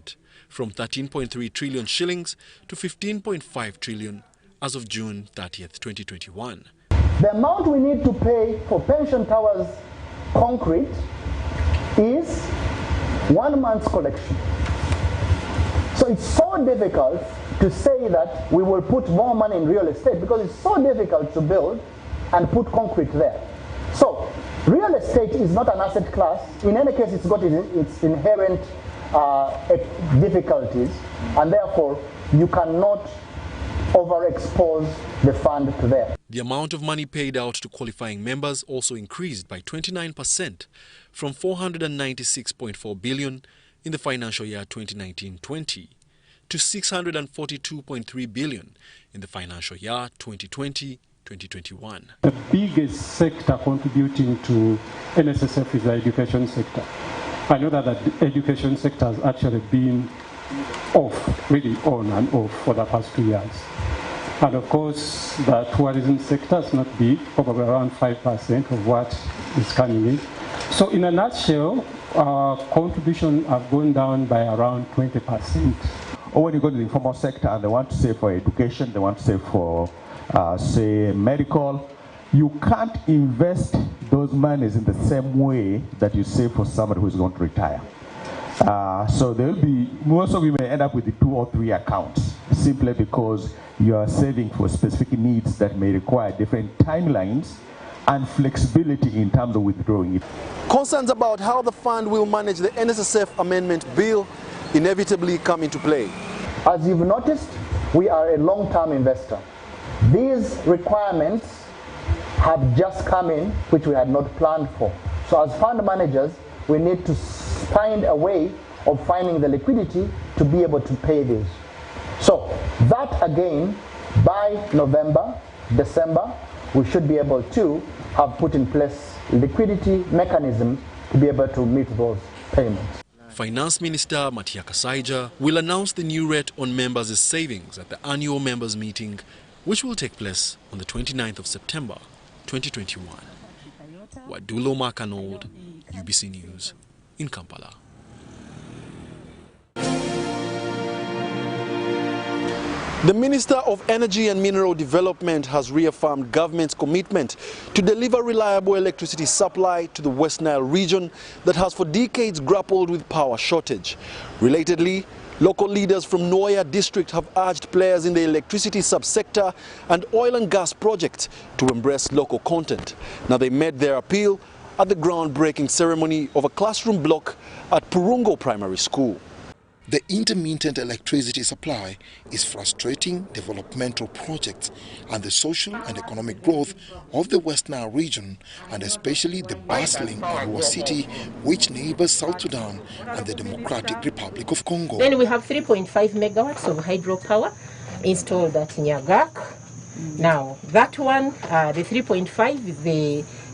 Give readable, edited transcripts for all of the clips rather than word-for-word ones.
9% from 13.3 trillion shillings to 15.5 trillion as of June 30th, 2021. The amount we need to pay for pension towers concrete is 1 month's collection. So it's so difficult to say that we will put more money in real estate because it's so difficult to build and put concrete there. So real estate is not an asset class. In any case, it's got its inherent difficulties, and therefore you cannot overexpose the fund to there. The amount of money paid out to qualifying members also increased by 29% from 496.4 billion in the financial year 2019-20 to 642.3 billion in the financial year 2020-2021. The biggest sector contributing to NSSF is the education sector. I know that the education sector has actually been off, really on and off for the past 2 years. And of course, the tourism sector is not big, probably around 5% of what is coming in. So in a nutshell, our contributions have gone down by around 20%. Or when you go to the informal sector and they want to save for education, they want to save for, say, medical, you can't invest those monies in the same way that you save for somebody who's going to retire. So there will be, most of you may end up with the 2 or 3 accounts, simply because you are saving for specific needs that may require different timelines and flexibility in terms of withdrawing it. Concerns about how the fund will manage the NSSF amendment bill inevitably come into play. As you've noticed, we are a long-term investor. These requirements have just come in, which we had not planned for. So as fund managers, we need to find a way of finding the liquidity to be able to pay these. So that again, by November, December, we should be able to have put in place liquidity mechanisms to be able to meet those payments. Finance Minister Matia Kasaija will announce the new rate on members' savings at the annual members' meeting, which will take place on the 29th of September, 2021. Wadulo, Arnold, UBC News in Kampala. The Minister of Energy and Mineral Development has reaffirmed government's commitment to deliver reliable electricity supply to the West Nile region that has for decades grappled with power shortage. Relatedly, local leaders from Noya district have urged players in the electricity subsector and oil and gas projects to embrace local content. Now, they made their appeal at the groundbreaking ceremony of a classroom block at Purungo Primary School. The intermittent electricity supply is frustrating developmental projects and the social and economic growth of the West Nile region, and especially the bustling Arua city, which neighbors South Sudan and the Democratic Republic of Congo. Then we have 3.5 megawatts of hydropower installed at Nyagak. Now, that one, the 3.5 is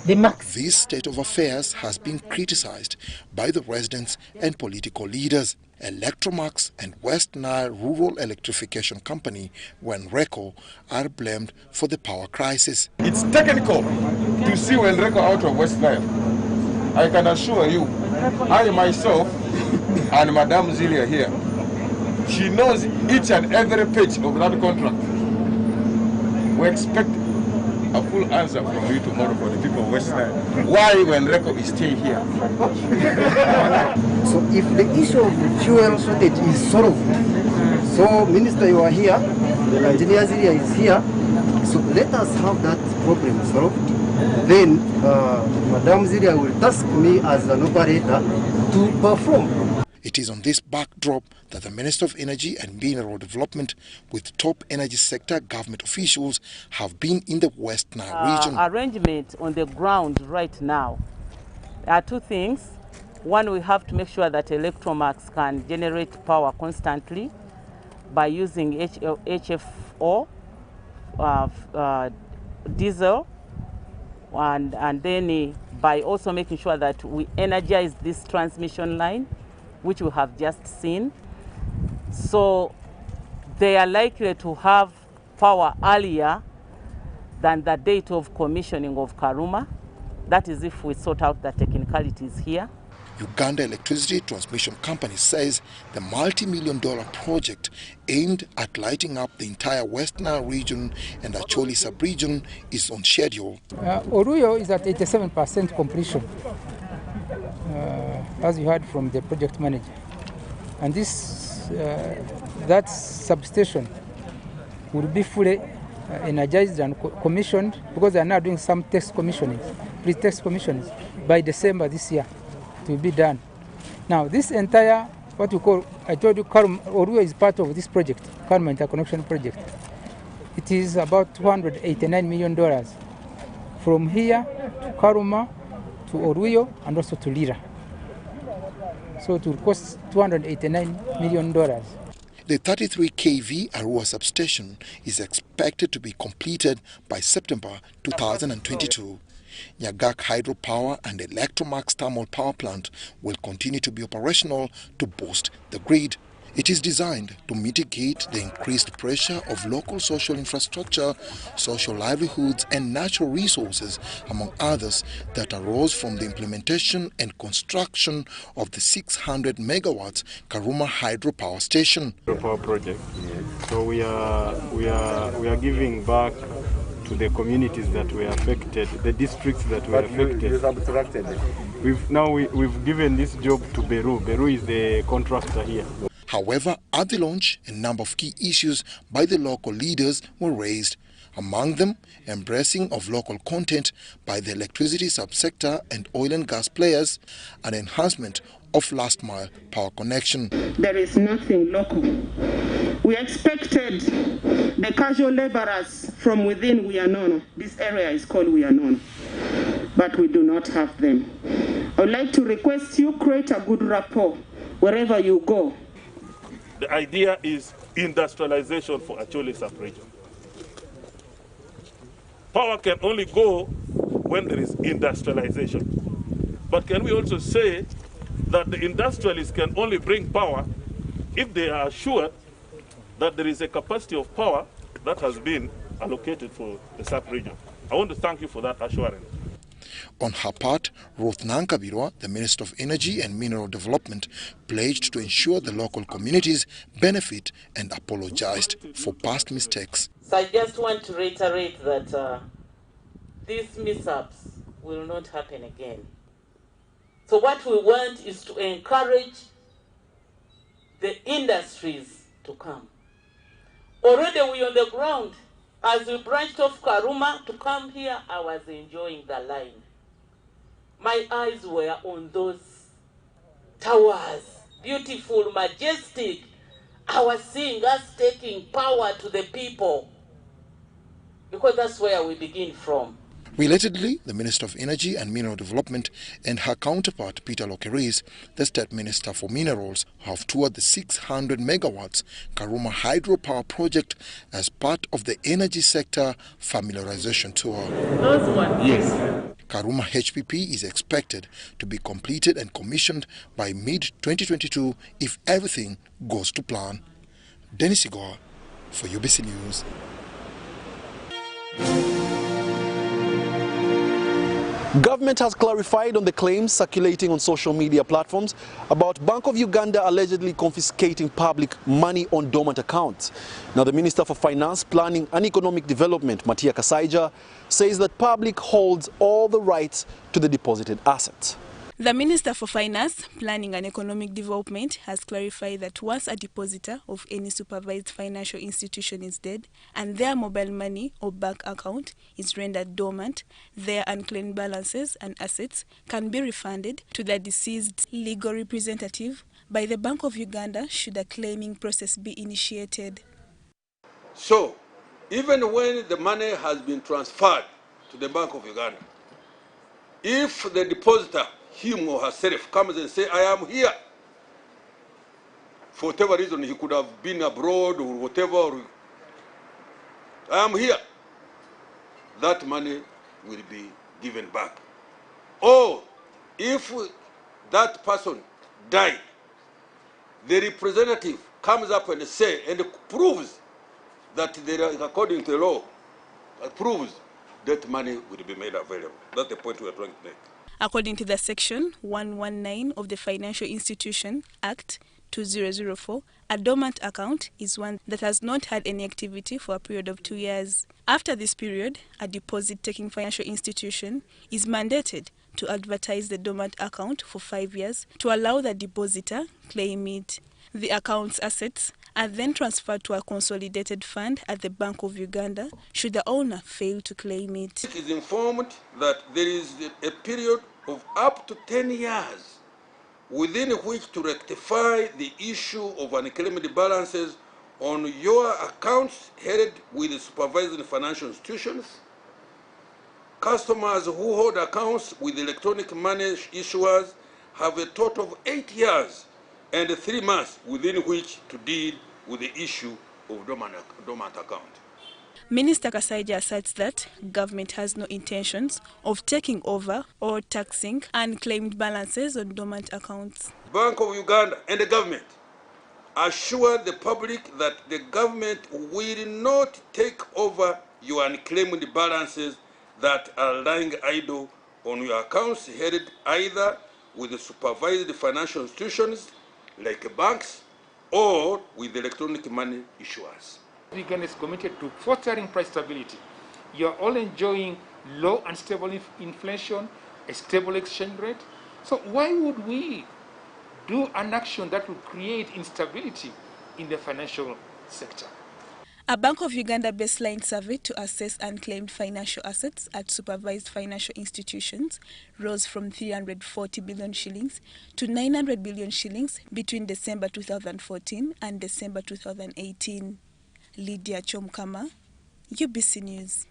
the max. This state of affairs has been criticized by the residents and political leaders. Electromax and West Nile Rural Electrification Company, WENRECO, are blamed for the power crisis. It's technical to see WENRECO out of West Nile. I can assure you, I myself and Madame Zilia here, she knows each and every page of that contract. We expect a full answer from you tomorrow for the people of West Nile. Why WENRECO is still here? So if the issue of fuel shortage is solved, so Minister, you are here, Engineer Zilia is here, so let us have that problem solved. Then Madame Zilia will task me as an operator to perform. It is on this backdrop that the Minister of Energy and Mineral Development with top energy sector government officials have been in the West Nile region. Arrangement on the ground right now, there are 2 things. One, we have to make sure that Electromax can generate power constantly by using HFO, diesel, and then by also making sure that we energize this transmission line, which we have just seen. So they are likely to have power earlier than the date of commissioning of Karuma. That is if we sort out the technicalities here. Uganda Electricity Transmission Company says the multi-million-dollar project aimed at lighting up the entire West Nile region and Acholi sub-region is on schedule. Wadulo is at 87% completion, as you heard from the project manager. And that substation will be fully energized and commissioned, because they are now doing some test commissioning, pre-test commissioning. By December this year, it will be done. Now, this entire, what you call, I told you, Wadulo is part of this project, Karuma Interconnection Project. It is about $289 million from here to Karuma, to Wadulo, and also to Lira. So it will cost $289 million. The 33 kV Arua substation is expected to be completed by September 2022. Nyagak hydropower and Electromax thermal power plant will continue to be operational to boost the grid. It is designed to mitigate the increased pressure of local social infrastructure, social livelihoods and natural resources, among others, that arose from the implementation and construction of the 600 megawatts Karuma hydropower station. Power project. So we are giving back to the communities that were affected, the districts that were affected. We've given this job to Beru. Beru is the contractor here. However, at the launch, a number of key issues by the local leaders were raised. Among them, embracing of local content by the electricity subsector and oil and gas players, and enhancement of last-mile power connection. There is nothing local. We expected the casual laborers from within Wianono. This area is called Wianono, but we do not have them. I would like to request you create a good rapport wherever you go. The idea is industrialization for Acholi sub-region. Power can only go when there is industrialization. But can we also say that the industrialists can only bring power if they are assured that there is a capacity of power that has been allocated for the sub-region? I want to thank you for that assurance. On her part, Ruth Nankabirwa, the Minister of Energy and Mineral Development, pledged to ensure the local communities benefit and apologized for past mistakes. So I just want to reiterate that these mishaps will not happen again. So what we want is to encourage the industries to come. Already we on the ground. As we branched off Karuma to come here, I was enjoying the line. My eyes were on those towers, beautiful, majestic. I was seeing us taking power to the people, because that's where we begin from. Relatedly, the Minister of Energy and Mineral Development and her counterpart, Peter Lokeris, the State Minister for Minerals, have toured the 600 megawatts Karuma hydropower project as part of the energy sector familiarization tour. Those ones? Yes. Karuma HPP is expected to be completed and commissioned by mid-2022 if everything goes to plan. Dennis Igor for UBC News. Government has clarified on the claims circulating on social media platforms about Bank of Uganda allegedly confiscating public money on dormant accounts. Now, the Minister for Finance, Planning and Economic Development, Matia Kasaija, says that public holds all the rights to the deposited assets. The Minister for Finance, Planning and Economic Development has clarified that once a depositor of any supervised financial institution is dead and their mobile money or bank account is rendered dormant, their unclaimed balances and assets can be refunded to the deceased legal representative by the Bank of Uganda should a claiming process be initiated. So, even when the money has been transferred to the Bank of Uganda, if the depositor, him or herself, comes and say, I am here, for whatever reason, he could have been abroad or whatever, I am here, that money will be given back. Or if that person died, the representative comes up and says and proves that there are, according to the law, proves that money will be made available. That's the point we are trying to make. According to the Section 119 of the Financial Institution Act 2004, a dormant account is one that has not had any activity for a period of 2 years. After this period, a deposit-taking financial institution is mandated to advertise the dormant account for 5 years to allow the depositor claim it. The account's assets are then transferred to a consolidated fund at the Bank of Uganda should the owner fail to claim it. It is informed that there is a period of up to 10 years within which to rectify the issue of unclaimed balances on your accounts held with the supervising financial institutions. Customers who hold accounts with electronic money issuers have a total of 8 years and 3 months within which to deal with the issue of dormant account. Minister Kasaija asserts that government has no intentions of taking over or taxing unclaimed balances on dormant accounts. Bank of Uganda and the government assure the public that the government will not take over your unclaimed balances that are lying idle on your accounts held either with the supervised financial institutions like banks or with electronic money issuers. Uganda is committed to fostering price stability. You are all enjoying low and stable inflation, a stable exchange rate. So why would we do an action that would create instability in the financial sector? A Bank of Uganda baseline survey to assess unclaimed financial assets at supervised financial institutions rose from 340 billion shillings to 900 billion shillings between December 2014 and December 2018. Lydia Chomkama, UBC News.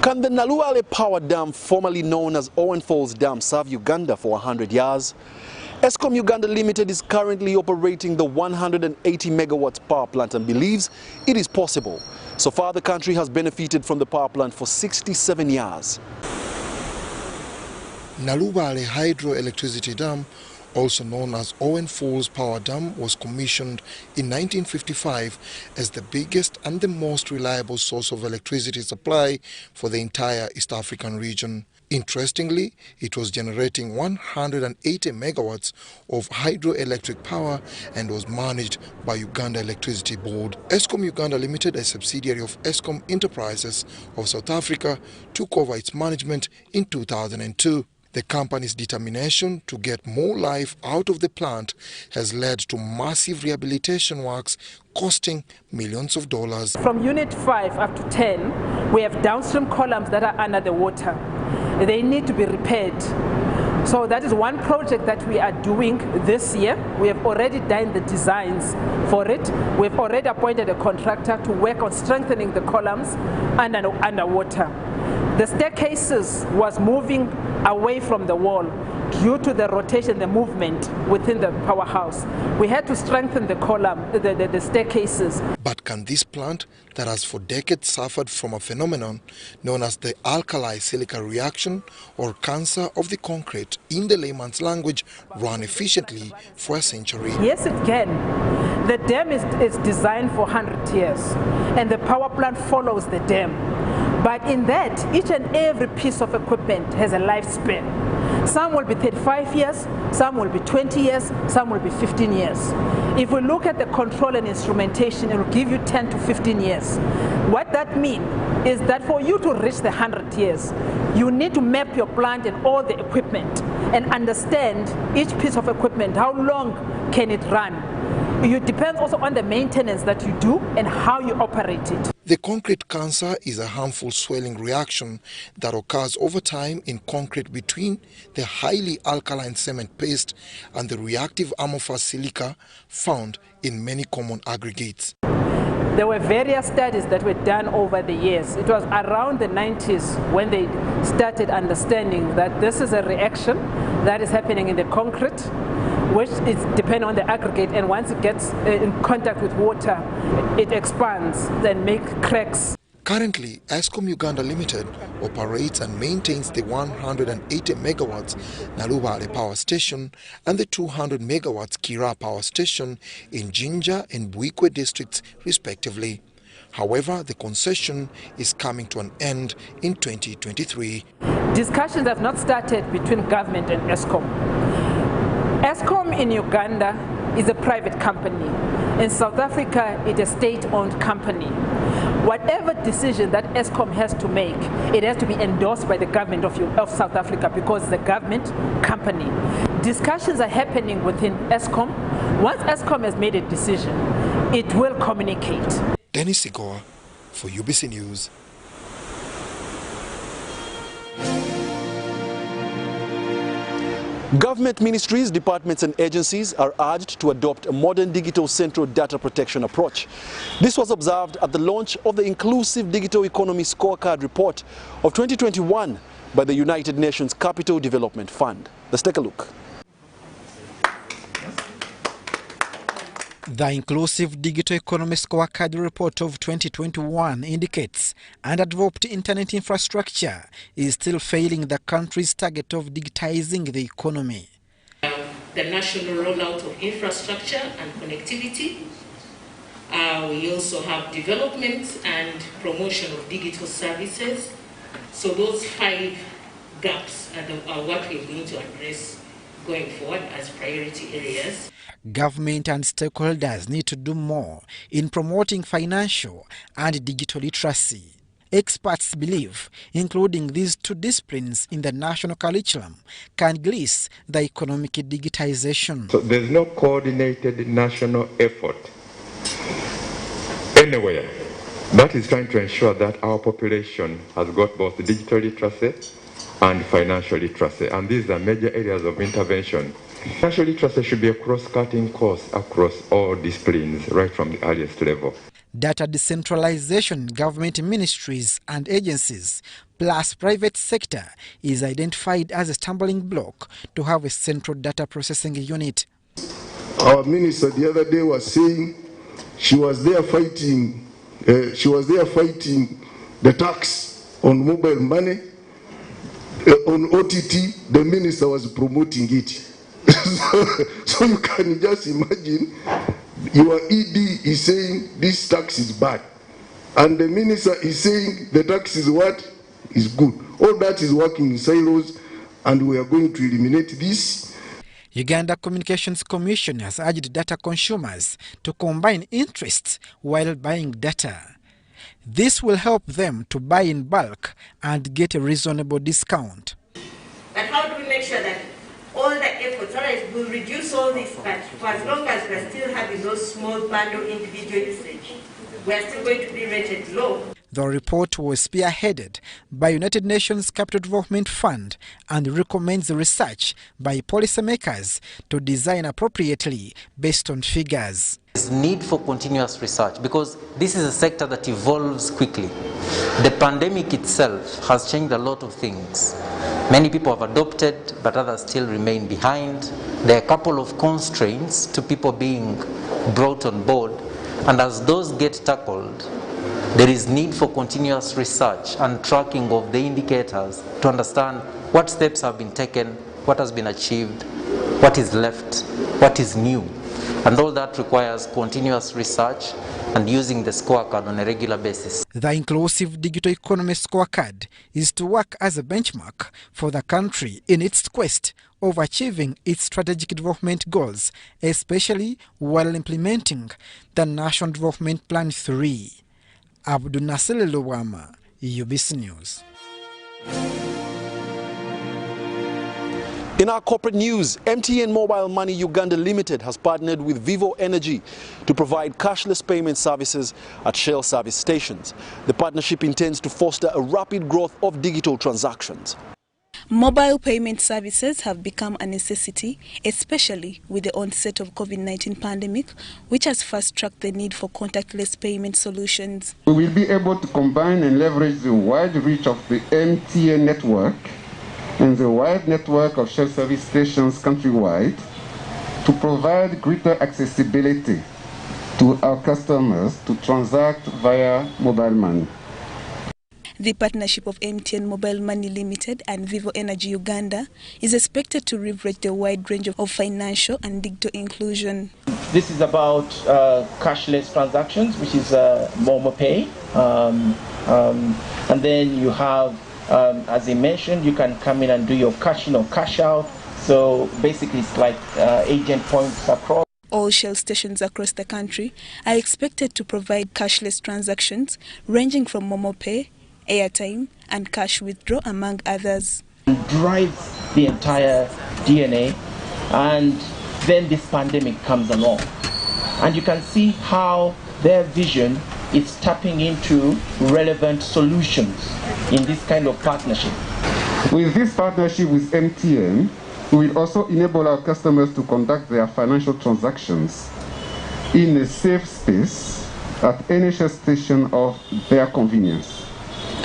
Can the Naluwale Power Dam, formerly known as Owen Falls Dam, serve Uganda for 100 years? Eskom Uganda Limited is currently operating the 180 megawatts power plant and believes it is possible. So far, the country has benefited from the power plant for 67 years. Naluwale Hydroelectricity Dam, also known as Owen Falls Power Dam, was commissioned in 1955 as the biggest and the most reliable source of electricity supply for the entire East African region. Interestingly, it was generating 180 megawatts of hydroelectric power and was managed by Uganda Electricity Board. Eskom Uganda Limited, a subsidiary of Eskom Enterprises of South Africa, took over its management in 2002. The company's determination to get more life out of the plant has led to massive rehabilitation works costing millions of dollars. From Unit 5 up to 10, we have downstream columns that are under the water. They need to be repaired. So that is one project that we are doing this year. We have already done the designs for it. We've already appointed a contractor to work on strengthening the columns underwater. The staircases was moving away from the wall due to the rotation, the movement within the powerhouse. We had to strengthen the column, the staircases. But can this plant that has for decades suffered from a phenomenon known as the alkali silica reaction or cancer of the concrete, in the layman's language, run efficiently for a century? Yes, it can. The dam is designed for 100 years and the power plant follows the dam. But in that, each and every piece of equipment has a lifespan. Some will be 35 years, some will be 20 years, some will be 15 years. If we look at the control and instrumentation, it will give you 10 to 15 years. What that means is that for you to reach the 100 years, you need to map your plant and all the equipment and understand each piece of equipment, how long can it run. It depends also on the maintenance that you do and how you operate it. The concrete cancer is a harmful swelling reaction that occurs over time in concrete between the highly alkaline cement paste and the reactive amorphous silica found in many common aggregates. There were various studies that were done over the years. It was around the 90s when they started understanding that this is a reaction that is happening in the concrete, which is depending on the aggregate, and once it gets in contact with water, it expands and makes cracks. Currently, Eskom Uganda Limited operates and maintains the 180 megawatts Naluwale Power Station and the 200 megawatts Kira Power Station in Jinja and Buikwe districts, respectively. However, the concession is coming to an end in 2023. Discussions have not started between government and ESCOM. ESCOM in Uganda is a private company. In South Africa, it's a state-owned company. Whatever decision that ESCOM has to make, it has to be endorsed by the government of South Africa because it's a government company. Discussions are happening within ESCOM. Once ESCOM has made a decision, it will communicate. Dennis Sigor for UBC News. Government ministries, departments and agencies are urged to adopt a modern digital central data protection approach. This was observed at the launch of the Inclusive Digital Economy Scorecard Report of 2021 by the United Nations Capital Development Fund. Let's take a look. The Inclusive Digital Economy Scorecard Report of 2021 indicates underdeveloped internet infrastructure is still failing the country's target of digitizing the economy. The national rollout of infrastructure and connectivity. We also have development and promotion of digital services. So those 5 gaps are what we're going to address going forward as priority areas. Government and stakeholders need to do more in promoting financial and digital literacy. Experts believe including these 2 disciplines in the national curriculum can grease the economic digitization. So there's no coordinated national effort anywhere that is trying to ensure that our population has got both digital literacy and financial literacy, and these are major areas of intervention. Financial literacy should be a cross-cutting course across all disciplines, right from the earliest level. Data decentralization, government ministries and agencies, plus private sector, is identified as a stumbling block to have a central data processing unit. Our minister the other day was saying she was there fighting the tax on mobile money. On OTT, the minister was promoting it. So you can just imagine your ED is saying this tax is bad, and the minister is saying the tax is what? Is good. All that is working in silos, and we are going to eliminate this. Uganda Communications Commission has urged data consumers to combine interests while buying data. This will help them to buy in bulk and get a reasonable discount. But how do we make sure that all the efforts, will reduce all this, but for as long as we're still having those small bundle individual usage, we're still going to be rated low. The report was spearheaded by United Nations Capital Development Fund and recommends research by policymakers to design appropriately based on figures. There's need for continuous research because this is a sector that evolves quickly. The pandemic itself has changed a lot of things. Many people have adopted, but others still remain behind. There are a couple of constraints to people being brought on board, and as those get tackled, there is need for continuous research and tracking of the indicators to understand what steps have been taken, what has been achieved, what is left, what is new. And all that requires continuous research and using the scorecard on a regular basis. The Inclusive Digital Economy Scorecard is to work as a benchmark for the country in its quest of achieving its strategic development goals, especially while implementing the National Development Plan 3. Abdul Nasser Luwama, UBC News. In our corporate news, MTN Mobile Money Uganda Limited has partnered with Vivo Energy to provide cashless payment services at Shell service stations. The partnership intends to foster a rapid growth of digital transactions. Mobile payment services have become a necessity, especially with the onset of COVID-19 pandemic, which has fast-tracked the need for contactless payment solutions. We will be able to combine and leverage the wide reach of the MTN network and the wide network of Shell service stations countrywide to provide greater accessibility to our customers to transact via mobile money. The partnership of MTN Mobile Money Limited and Vivo Energy Uganda is expected to leverage a wide range of financial and digital inclusion. This is about cashless transactions, which is Momo Pay. And then you have, as I mentioned, you can come in and do your cash out. So basically it's like agent points across. All Shell stations across the country are expected to provide cashless transactions ranging from Momo Pay, airtime and cash withdrawal, among others. Drives the entire DNA, and then this pandemic comes along. And you can see how their vision is tapping into relevant solutions in this kind of partnership. With this partnership with MTN, we will also enable our customers to conduct their financial transactions in a safe space at any Shell station of their convenience.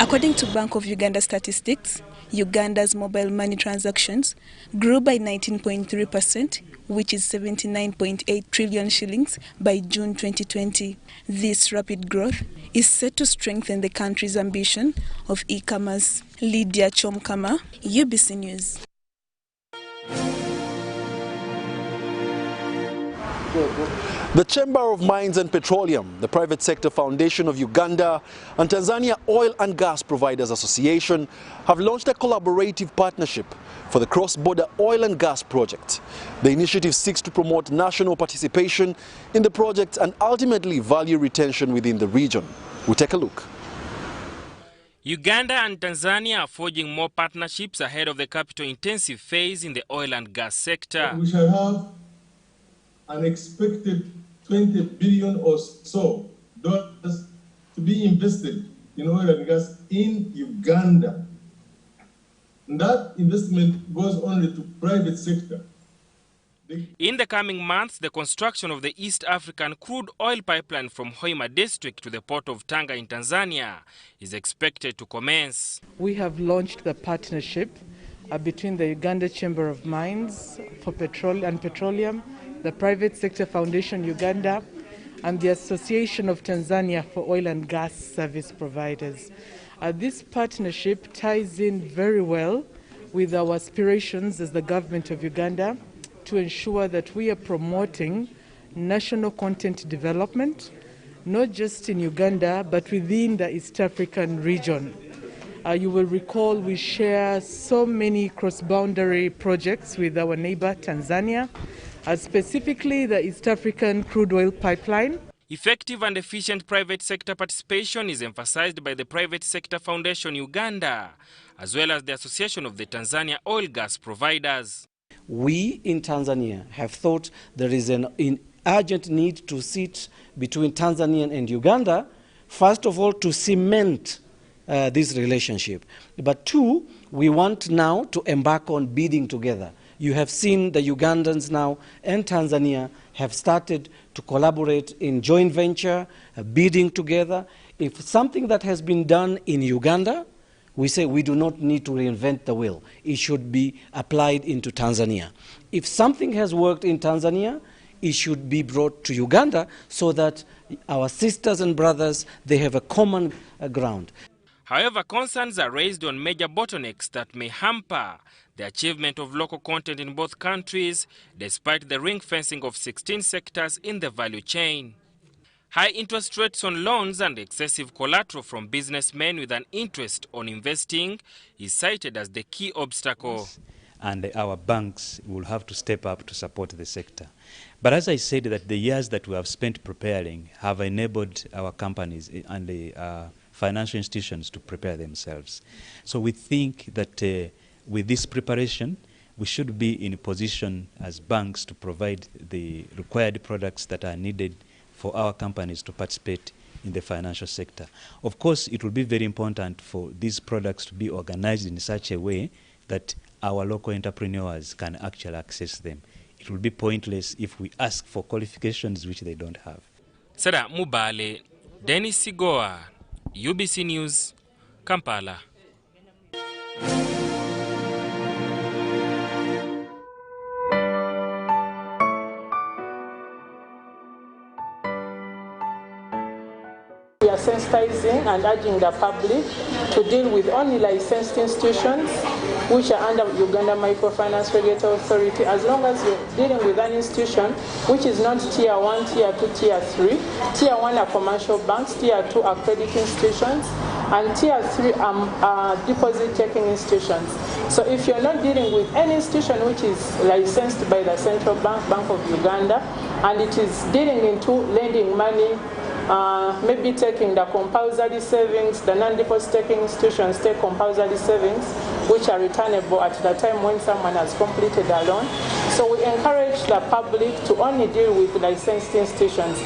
According to Bank of Uganda statistics, Uganda's mobile money transactions grew by 19.3%, which is 79.8 trillion shillings by June 2020. This rapid growth is set to strengthen the country's ambition of e-commerce. Lydia Chomkama, UBC News. The Chamber of Mines and Petroleum, the Private Sector Foundation of Uganda, and Tanzania Oil and Gas Providers Association have launched a collaborative partnership for the cross-border oil and gas project. The initiative seeks to promote national participation in the project and ultimately value retention within the region. We'll take a look. Uganda and Tanzania are forging more partnerships ahead of the capital-intensive phase in the oil and gas sector. We shall have an expected 20 billion or so dollars to be invested in oil and gas in Uganda. And that investment goes only to private sector. In the coming months, the construction of the East African crude oil pipeline from Hoima district to the port of Tanga in Tanzania is expected to commence. We have launched the partnership between the Uganda Chamber of Mines for Petroleum, the Private Sector Foundation Uganda, and the Association of Tanzania for Oil and Gas Service Providers. This partnership ties in very well with our aspirations as the government of Uganda to ensure that we are promoting national content development, not just in Uganda, but within the East African region. You will recall we share so many cross-boundary projects with our neighbor Tanzania, specifically the East African crude oil pipeline. Effective and efficient private sector participation is emphasized by the Private Sector Foundation Uganda, as well as the Association of the Tanzania Oil Gas Providers. We in Tanzania have thought there is an urgent need to sit between Tanzania and Uganda, first of all to cement this relationship. But two, we want now to embark on bidding together. You have seen the Ugandans now and Tanzania have started to collaborate in joint venture, bidding together. If something that has been done in Uganda, we say we do not need to reinvent the wheel. It should be applied into Tanzania. If something has worked in Tanzania, it should be brought to Uganda so that our sisters and brothers, they have a common ground. However, concerns are raised on major bottlenecks that may hamper the achievement of local content in both countries, despite the ring fencing of 16 sectors in the value chain. High interest rates on loans and excessive collateral from businessmen with an interest on investing is cited as the key obstacle. And our banks will have to step up to support the sector. But as I said, that the years that we have spent preparing have enabled our companies and the financial institutions to prepare themselves. So we think that with this preparation, we should be in a position as banks to provide the required products that are needed for our companies to participate in the financial sector. Of course, it will be very important for these products to be organized in such a way that our local entrepreneurs can actually access them. It will be pointless if we ask for qualifications which they don't have. Sada Mubale, Dennis Sigoa, UBC News, Kampala. We are sensitizing and urging the public to deal with only licensed institutions which are under Uganda Microfinance Regulatory Authority, as long as you're dealing with an institution which is not Tier 1, Tier 2, Tier 3. Tier 1 are commercial banks, Tier 2 are credit institutions, and Tier 3 are deposit-taking institutions. So if you're not dealing with any institution which is licensed by the Central Bank, Bank of Uganda, and it is dealing into lending money, maybe taking the compulsory savings, the non-deposit taking institutions take compulsory savings, which are returnable at the time when someone has completed a loan. So we encourage the public to only deal with licensed institutions.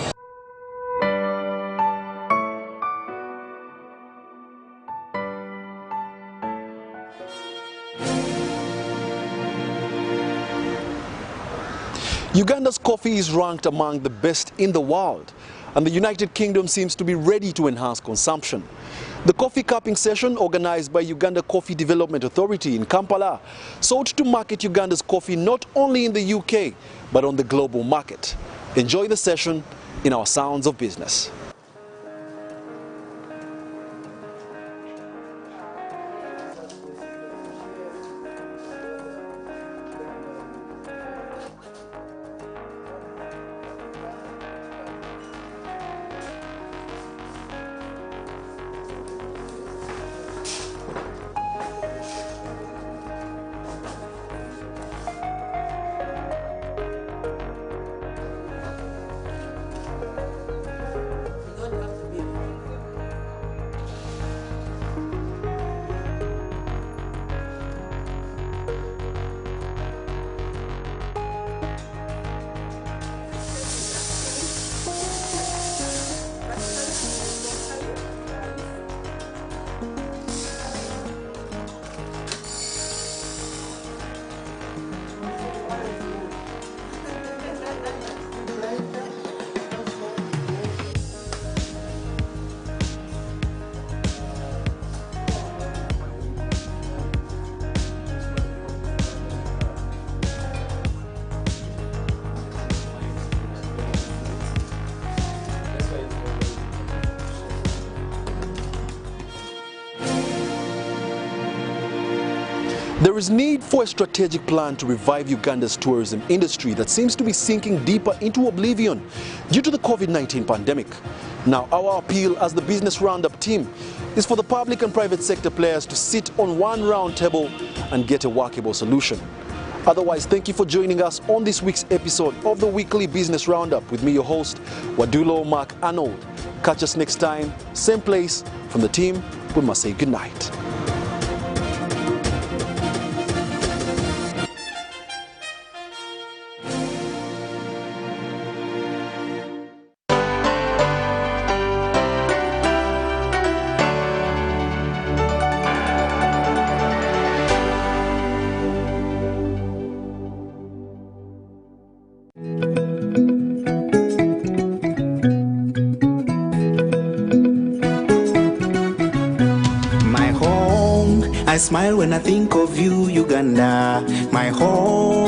Uganda's coffee is ranked among the best in the world, and the United Kingdom seems to be ready to enhance consumption. The coffee cupping session, organized by Uganda Coffee Development Authority in Kampala, sought to market Uganda's coffee not only in the UK, but on the global market. Enjoy the session in our Sounds of Business. There is need for a strategic plan to revive Uganda's tourism industry that seems to be sinking deeper into oblivion due to the COVID-19 pandemic. Now, our appeal as the Business Roundup team is for the public and private sector players to sit on one round table and get a workable solution. Otherwise, thank you for joining us on this week's episode of the weekly Business Roundup with me, your host, Wadulo Mark Arnold. Catch us next time, same place. From the team, we must say good night. I smile when I think of you, Uganda, my home.